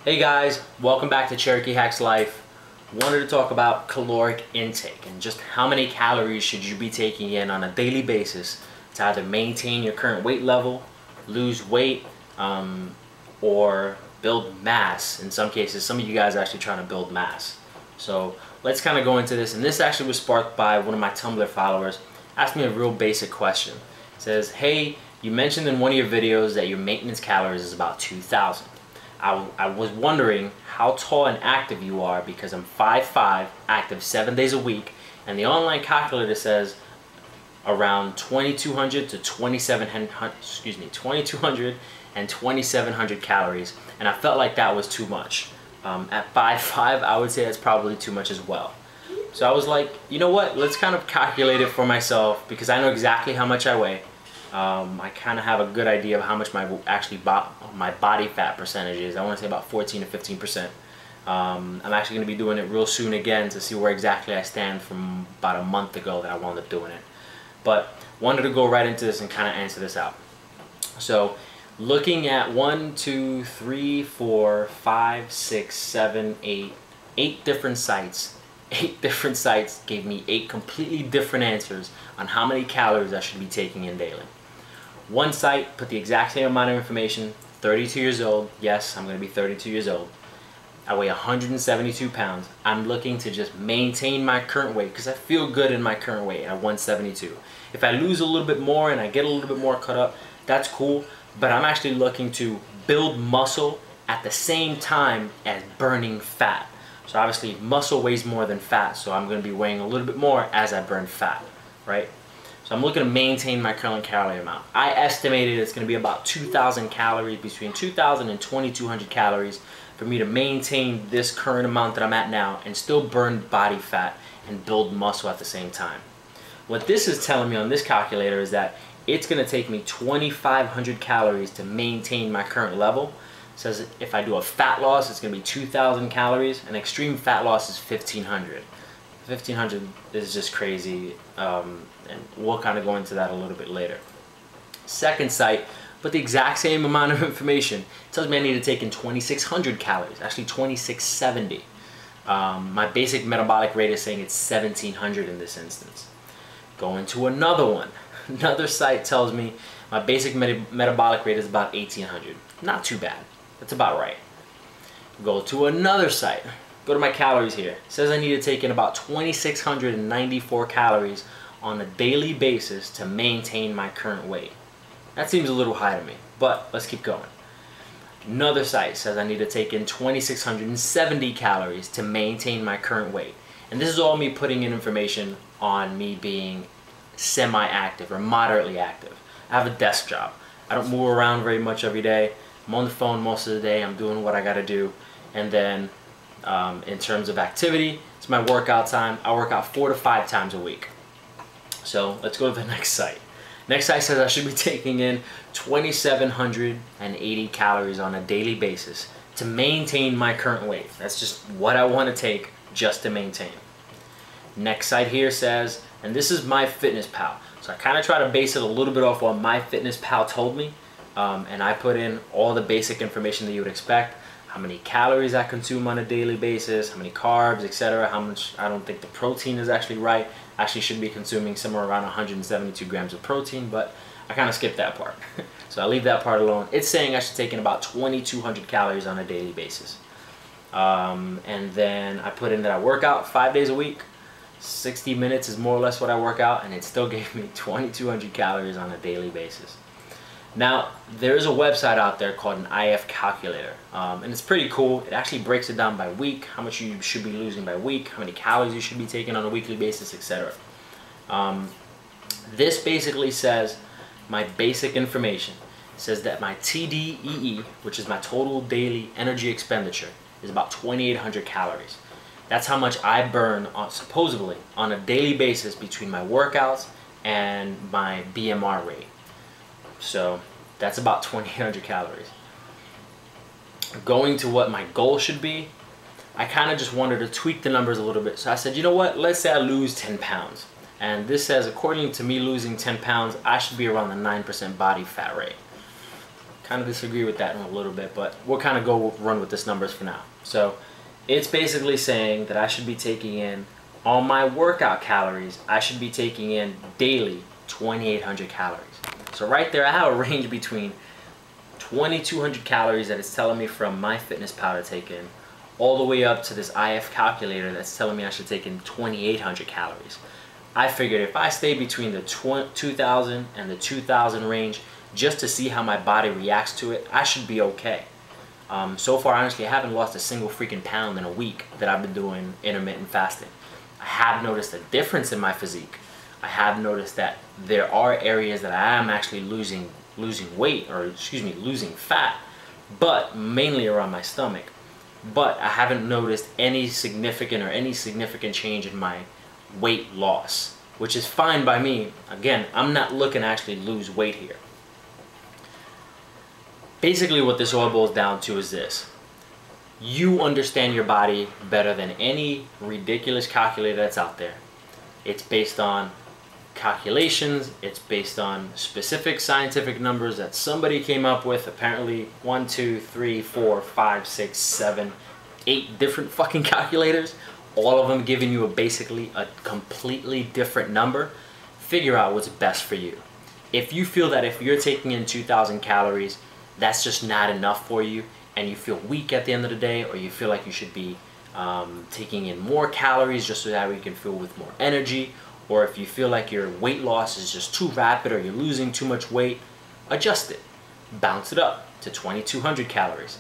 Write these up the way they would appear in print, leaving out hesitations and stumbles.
Hey guys, welcome back to Cherokee Hacks Life. Wanted to talk about caloric intake and just how many calories should you be taking in on a daily basis to either maintain your current weight level, lose weight, or build mass. In some cases, some of you guys are actually trying to build mass. So let's kind of go into this, and this actually was sparked by one of my Tumblr followers. Asked me a real basic question. It says, hey, you mentioned in one of your videos that your maintenance calories is about 2,000. I was wondering how tall and active you are because I'm 5'5", active 7 days a week, and the online calculator says around 2,200 to 2,200 and 2,700 calories, and I felt like that was too much. At 5'5", I would say that's probably too much as well. So I was like, you know what, let's kind of calculate it for myself because I know exactly how much I weigh. I kind of have a good idea of how much my body fat percentage is. I want to say about 14 to 15%. I'm actually going to be doing it real soon again to see where exactly I stand from about a month ago that I wound up doing it. But wanted to go right into this and kind of answer this out. So looking at 8 different sites. 8 different sites gave me 8 completely different answers on how many calories I should be taking in daily. One site put the exact same amount of information, 32 years old. Yes, I'm going to be 32 years old. I weigh 172 pounds. I'm looking to just maintain my current weight because I feel good in my current weight at 172. If I lose a little bit more and I get a little bit more cut up, that's cool. But I'm actually looking to build muscle at the same time as burning fat. So obviously muscle weighs more than fat, so I'm going to be weighing a little bit more as I burn fat, right? So I'm looking to maintain my current calorie amount. I estimated it's going to be about 2,000 calories, between 2,000 and 2,200 calories for me to maintain this current amount that I'm at now and still burn body fat and build muscle at the same time. What this is telling me on this calculator is that it's going to take me 2,500 calories to maintain my current level. It says if I do a fat loss, it's going to be 2,000 calories, and extreme fat loss is 1,500. 1,500 is just crazy, and we'll kind of go into that a little bit later. Second site, but the exact same amount of information. It tells me I need to take in 2,600 calories, actually 2,670. My basic metabolic rate is saying it's 1,700 in this instance. Going to another one. Another site tells me my basic metabolic rate is about 1,800. Not too bad. That's about right. Go to another site. Go to my calories here. It says I need to take in about 2,694 calories on a daily basis to maintain my current weight. That seems a little high to me, but let's keep going. Another site says I need to take in 2,670 calories to maintain my current weight. And this is all me putting in information on me being semi-active or moderately active. I have a desk job. I don't move around very much every day. I'm on the phone most of the day. I'm doing what I gotta do. And then in terms of activity, it's my workout time. I work out 4 to 5 times a week. So let's go to the next site. Next site says I should be taking in 2,780 calories on a daily basis to maintain my current weight. That's just what I want to take just to maintain. Next site here says, and this is MyFitnessPal. So I kind of try to base it a little bit off what MyFitnessPal told me. And I put in all the basic information that you would expect. How many calories I consume on a daily basis, how many carbs, etc. How much, I don't think the protein is actually right. I actually should be consuming somewhere around 172 grams of protein, but I kind of skipped that part. So I leave that part alone. It's saying I should take in about 2,200 calories on a daily basis. And then I put in that I work out 5 days a week. 60 minutes is more or less what I work out, and it still gave me 2,200 calories on a daily basis. Now, there's a website out there called an IF calculator, and it's pretty cool. It actually breaks it down by week, how much you should be losing by week, how many calories you should be taking on a weekly basis, etc. This basically says my basic information. It says that my TDEE, which is my total daily energy expenditure, is about 2,800 calories. That's how much I burn, supposedly, on a daily basis between my workouts and my BMR rate. So that's about 2,800 calories. Going to what my goal should be, I kind of just wanted to tweak the numbers a little bit. So I said, you know what, let's say I lose 10 pounds. And this says, according to me losing 10 pounds, I should be around the 9% body fat rate. kind of disagree with that in a little bit, but we'll kind of go run with this numbers for now. So it's basically saying that I should be taking in, on my workout calories, I should be taking in daily 2,800 calories. So right there, I have a range between 2,200 calories that it's telling me from MyFitnessPal to take in, all the way up to this IF calculator that's telling me I should take in 2,800 calories. I figured if I stay between the 2,000 and the 2,000 range, just to see how my body reacts to it, I should be okay. So far, honestly, I haven't lost a single freaking pound in a week that I've been doing intermittent fasting. I have noticed a difference in my physique. I have noticed that there are areas that I am actually losing weight, or excuse me, losing fat, but mainly around my stomach. But I haven't noticed any significant change in my weight loss, which is fine by me. Again, I'm not looking to actually lose weight here. Basically what this all boils down to is this: you understand your body better than any ridiculous calculator that's out there. It's based on calculations, it's based on specific scientific numbers that somebody came up with, apparently 1, 2, 3, 4, 5, 6, 7, 8 different fucking calculators, all of them giving you basically a completely different number. Figure out what's best for you. If you feel that if you're taking in 2,000 calories, that's just not enough for you, and you feel weak at the end of the day, or you feel like you should be taking in more calories just so that you can feel with more energy, or if you feel like your weight loss is just too rapid or you're losing too much weight, adjust it. Bounce it up to 2,200 calories.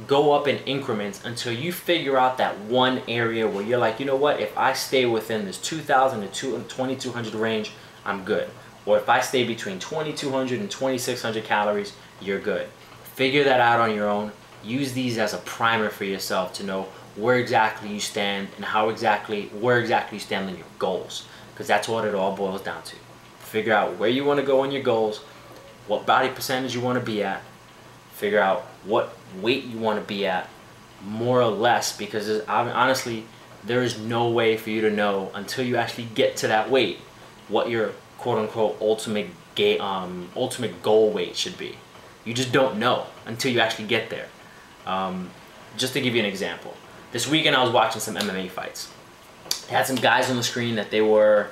Go up in increments until you figure out that one area where you're like, you know what, if I stay within this 2,000 to 2,200 range, I'm good. Or if I stay between 2,200 and 2,600 calories, you're good. Figure that out on your own. Use these as a primer for yourself to know where exactly you stand and where exactly you stand on your goals, because that's what it all boils down to. Figure out where you want to go in your goals, what body percentage you want to be at, figure out what weight you want to be at, more or less, because honestly, there is no way for you to know until you actually get to that weight what your quote-unquote ultimate goal weight should be. You just don't know until you actually get there. Just to give you an example, this weekend I was watching some MMA fights. They had some guys on the screen that they were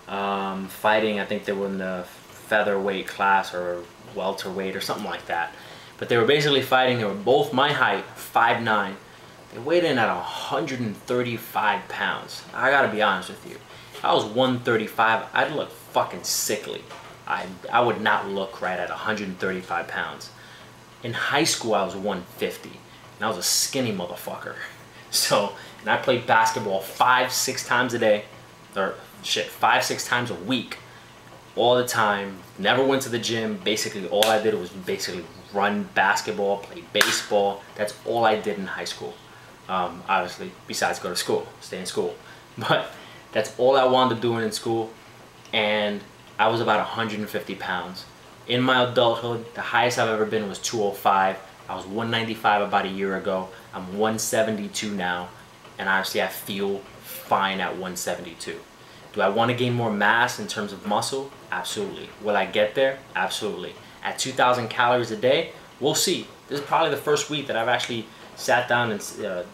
fighting. I think they were in the featherweight class or welterweight or something like that. But they were basically fighting. They were both my height, 5'9". They weighed in at 135 pounds. I gotta be honest with you. If I was 135, I'd look fucking sickly. I would not look right at 135 pounds. In high school, I was 150, and I was a skinny motherfucker. So, and I played basketball 5-6 times a day, or shit, 5-6 times a week, all the time. Never went to the gym. Basically, all I did was basically run basketball, play baseball. That's all I did in high school. Obviously, besides go to school, stay in school. But that's all I wanted to do in school, and I was about 150 pounds. In my adulthood, the highest I've ever been was 205. I was 195 about a year ago. I'm 172 now, and honestly, I feel fine at 172. Do I want to gain more mass in terms of muscle? Absolutely. Will I get there? Absolutely. At 2,000 calories a day? We'll see. This is probably the first week that I've actually sat down and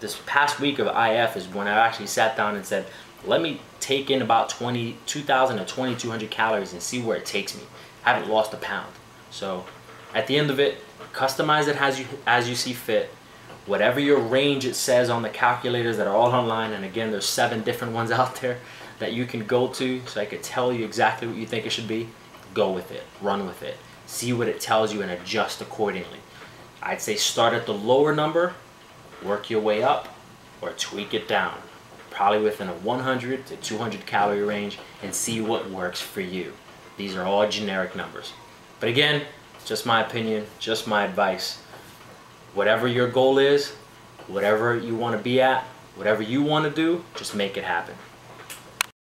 this past week of IF is when I actually sat down and said, let me take in about 2,000 to 2,200 calories and see where it takes me. I haven't lost a pound. So at the end of it, customize it as you see fit. Whatever your range it says on the calculators that are all online, and again, there's 7 different ones out there that you can go to so I could tell you exactly what you think it should be. Go with it. Run with it. See what it tells you and adjust accordingly. I'd say start at the lower number, work your way up, or tweak it down. Probably within a 100 to 200 calorie range, and see what works for you. These are all generic numbers. But again, just my opinion, just my advice. Whatever your goal is, whatever you want to be at, whatever you want to do, just make it happen.